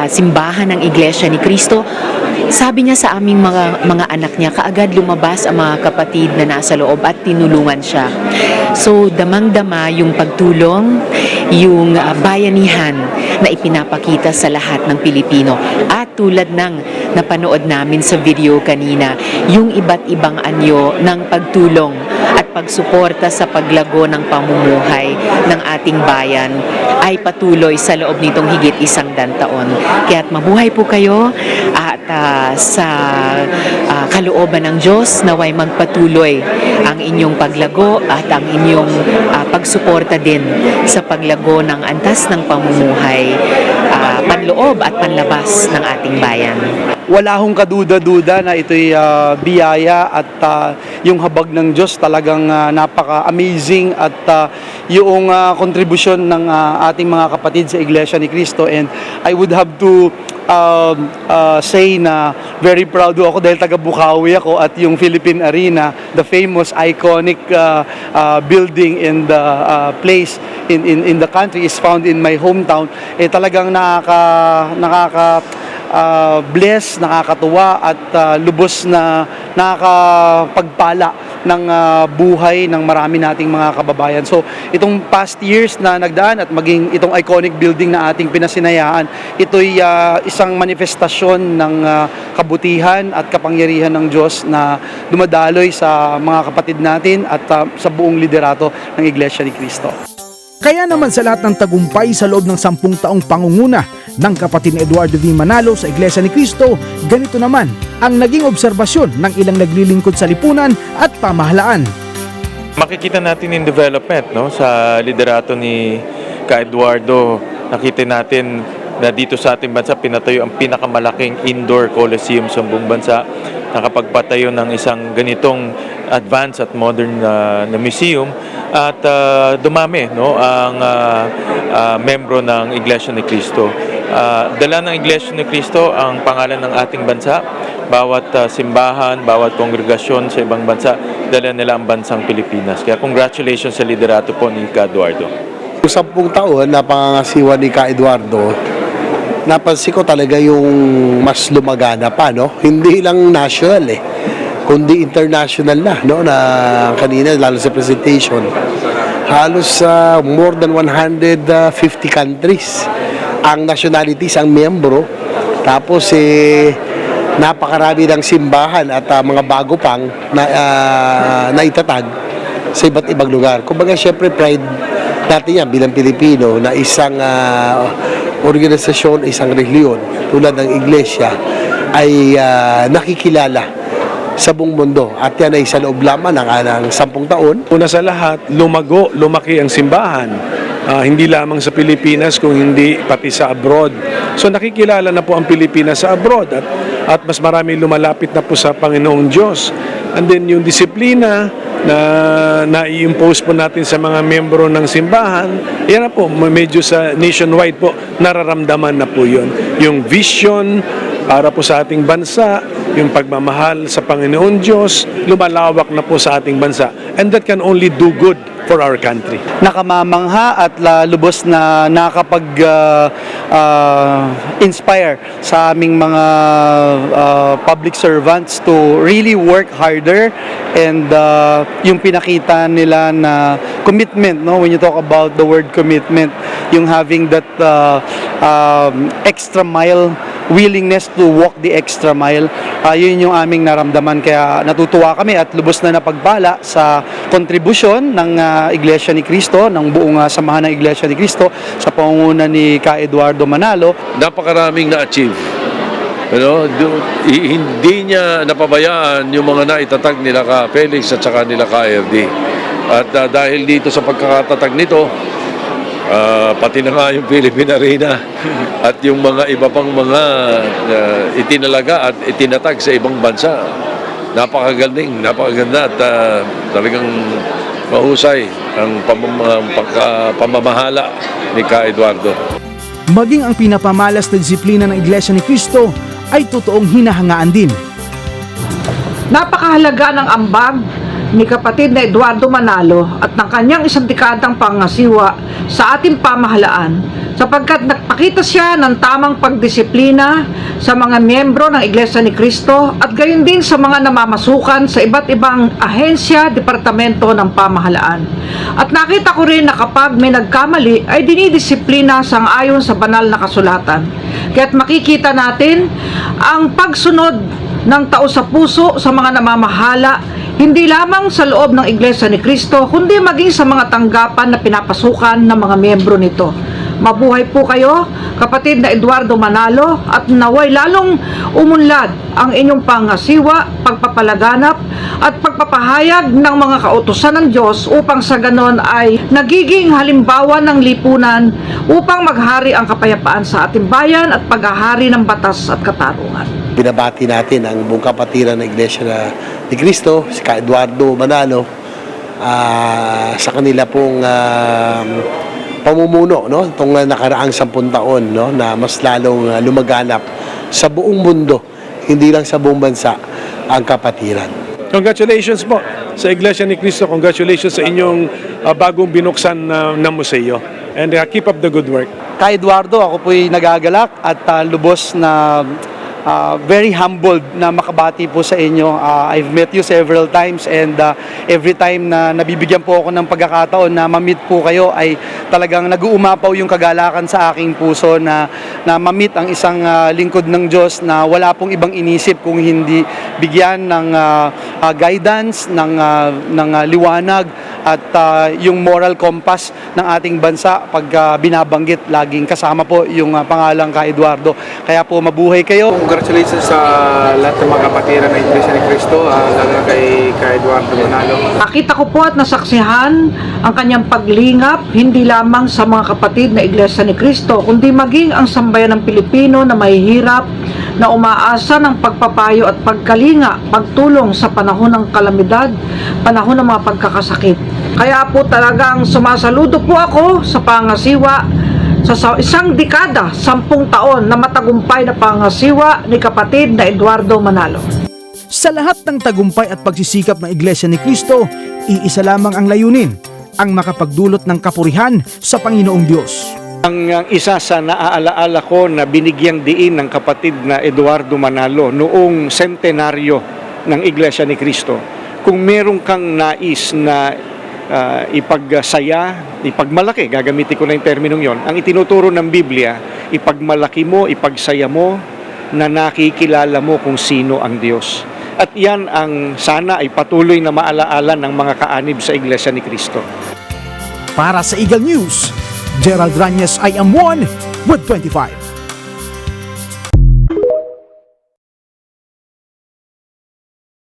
simbahan ng Iglesia ni Cristo. Sabi niya sa aming mga anak niya, kaagad lumabas ang mga kapatid na nasa loob at tinulungan siya. So, damang-dama yung pagtulong, yung bayanihan na ipinapakita sa lahat ng Pilipino. At tulad ng napanood namin sa video kanina, yung iba't ibang anyo ng pagtulong at pagsuporta sa paglago ng pamumuhay ng ating bayan ay patuloy sa loob nitong higit 100 taon. Kaya't mabuhay po kayo at sa kalooban ng Diyos naway magpatuloy ang inyong paglago at ang inyong pagsuporta din sa paglago ng antas ng pamumuhay, panloob at panlabas ng ating bayan. Wala hong kaduda-duda na ito'y biyaya at yung habag ng Diyos talagang napaka-amazing at yung kontribusyon ng ating mga kapatid sa Iglesia ni Cristo. And I would have to say na very proud ako dahil taga Bukawi ako at yung Philippine Arena, the famous iconic building in the place in the country is found in my hometown. Talagang bless, nakakatuwa at lubos na nakakapagpala ng buhay ng marami nating mga kababayan. So itong past years na nagdaan at maging itong iconic building na ating pinasinayaan, ito'y isang manifestasyon ng kabutihan at kapangyarihan ng Diyos na dumadaloy sa mga kapatid natin at sa buong liderato ng Iglesia ni Cristo. Kaya naman sa lahat ng tagumpay sa loob ng 10 taong pangunguna ng kapatid ni Eduardo V. Manalo sa Iglesia ni Cristo, ganito naman ang naging obserbasyon ng ilang naglilingkod sa lipunan at pamahalaan. Makikita natin yung development, no, sa liderato ni Ka Eduardo. Nakita natin na dito sa ating bansa pinatayo ang pinakamalaking indoor coliseum sa buong bansa. Nakapagpatayo ng isang ganitong advanced at modern na museum at dumami, no, ang membro ng Iglesia ni Cristo. Dala ng Iglesia ni Cristo ang pangalan ng ating bansa. Bawat simbahan, bawat kongregasyon sa ibang bansa, dala nila ang bansang Pilipinas. Kaya congratulations sa liderato po ni Ka Eduardo. 10 taon na pangangasiwa ni Ka Eduardo, napansin ko talaga yung mas lumagana pa, no? Hindi lang national kundi international na, no? Na kanina lalo sa presentation, halos more than 150 countries ang nationalities ang miyembro. Tapos napakarami ng simbahan at mga bago pang na itatag sa iba't ibang lugar. Kumbaga syempre pride natin yan bilang Pilipino na isang organisasyon, isang reliyon tulad ng Iglesia ay nakikilala sa buong mundo at yan ay sa loob lamang ng 10 taon. Una sa lahat, lumaki ang simbahan. Hindi lamang sa Pilipinas kung hindi pati sa abroad. So nakikilala na po ang Pilipinas sa abroad at mas marami lumalapit na po sa Panginoong Diyos. And then yung disiplina na nai-impose po natin sa mga miyembro ng simbahan, yan na po, medyo sa nationwide po, nararamdaman na po yun. Yung vision para po sa ating bansa, yung pagmamahal sa Panginoon Diyos, lumalawak na po sa ating bansa. And that can only do good for our country. Nakamamangha at lubos na nakapag-inspire sa aming mga public servants to really work harder and yung pinakita nila na commitment, no? When you talk about the word commitment, yung having that extra mile, willingness to walk the extra mile, yun yung aming naramdaman. Kaya natutuwa kami at lubos na napagpala sa kontribusyon ng Iglesia ni Cristo, ng buong samahan ng Iglesia ni Cristo sa pangunguna ni Ka Eduardo Manalo. Napakaraming na-achieve. Hindi niya napabayaan yung mga naitatag nila Ka Felix at saka nila Ka RD. At dahil dito sa pagkakatatag nito, pati na nga yung Philippine Arena at yung mga iba pang mga itinalaga at itinatag sa ibang bansa. Napakagaling, napakaganda at talagang mahusay ang pamamahala ni Ka Eduardo. Maging ang pinapamalas na disiplina ng Iglesia ni Cristo ay totoong hinahangaan din. Napakahalaga ng ambag ni kapatid na Eduardo Manalo at ng kanyang isang dekadang pangasiwa sa ating pamahalaan sapagkat nagpakita siya ng tamang pagdisiplina sa mga miyembro ng Iglesia ni Cristo at gayon din sa mga namamasukan sa iba't ibang ahensya, departamento ng pamahalaan. At nakita ko rin na kapag may nagkamali ay dinidisiplina sang-ayon sa banal na kasulatan. Kaya't makikita natin ang pagsunod ng tao sa puso sa mga namamahala, hindi lamang sa loob ng Iglesia ni Cristo, kundi maging sa mga tanggapan na pinapasukan ng mga miyembro nito. Mabuhay po kayo, kapatid na Eduardo Manalo, at naway lalong umunlad ang inyong pangasiwa, pagpapalaganap, at pagpapahayag ng mga kautusan ng Diyos upang sa ganon ay nagiging halimbawa ng lipunan upang maghari ang kapayapaan sa ating bayan at paghahari ng batas at katarungan. Binabati natin ang buong kapatiran ng Iglesia ni Cristo, si Ka Eduardo Manalo, sa kanila pong pamumuno, no? Itong nakaraang 10 taon, no? Na mas lalong lumaganap sa buong mundo, hindi lang sa buong bansa, ang kapatiran. Congratulations po sa Iglesia ni Cristo. Congratulations sa inyong bagong binuksan na museo. And keep up the good work. Ka Eduardo, ako po'y nagagalak at lubos na very humbled na makabati po sa inyo. I've met you several times and every time na nabibigyan po ako ng pagkakataon na ma-meet po kayo ay talagang nag-uumapaw yung kagalakan sa aking puso na ma-meet ang isang lingkod ng Diyos na wala pong ibang inisip kung hindi bigyan ng guidance, ng liwanag at yung moral compass ng ating bansa pag binabanggit laging kasama po yung pangalang Ka Eduardo. Kaya po mabuhay kayo. Congratulations sa lahat ng mga kapatiran ng Iglesia ni Cristo, lalo na kay Eduardo Manalo. Nakita ko po at nasaksihan ang kanyang paglingap hindi lamang sa mga kapatid na Iglesia ni Cristo, kundi maging ang sambayan ng Pilipino na mahihirap, na umaasa ng pagpapayo at pagkalinga, pagtulong sa panahon ng kalamidad, panahon ng mga pagkakasakit. Kaya po talagang sumasaludo po ako sa pangasiwa sa isang dekada, 10 taon na matagumpay na pangasiwa ni kapatid na Eduardo Manalo. Sa lahat ng tagumpay at pagsisikap ng Iglesia ni Cristo, iisa lamang ang layunin, ang makapagdulot ng kapurihan sa Panginoong Diyos. Ang isa sa naaalaala ko na binigyang diin ng kapatid na Eduardo Manalo noong sentenaryo ng Iglesia ni Cristo, kung meron kang nais na ipagsaya, ipagmalaki, gagamitin ko na yung terminong yon. Ang itinuturo ng Biblia, ipagmalaki mo, ipagsaya mo, na nakikilala mo kung sino ang Diyos. At yan ang sana ay patuloy na maalaala ng mga kaanib sa Iglesia ni Cristo. Para sa Eagle News, Gerald Ranyes, I am one with 25.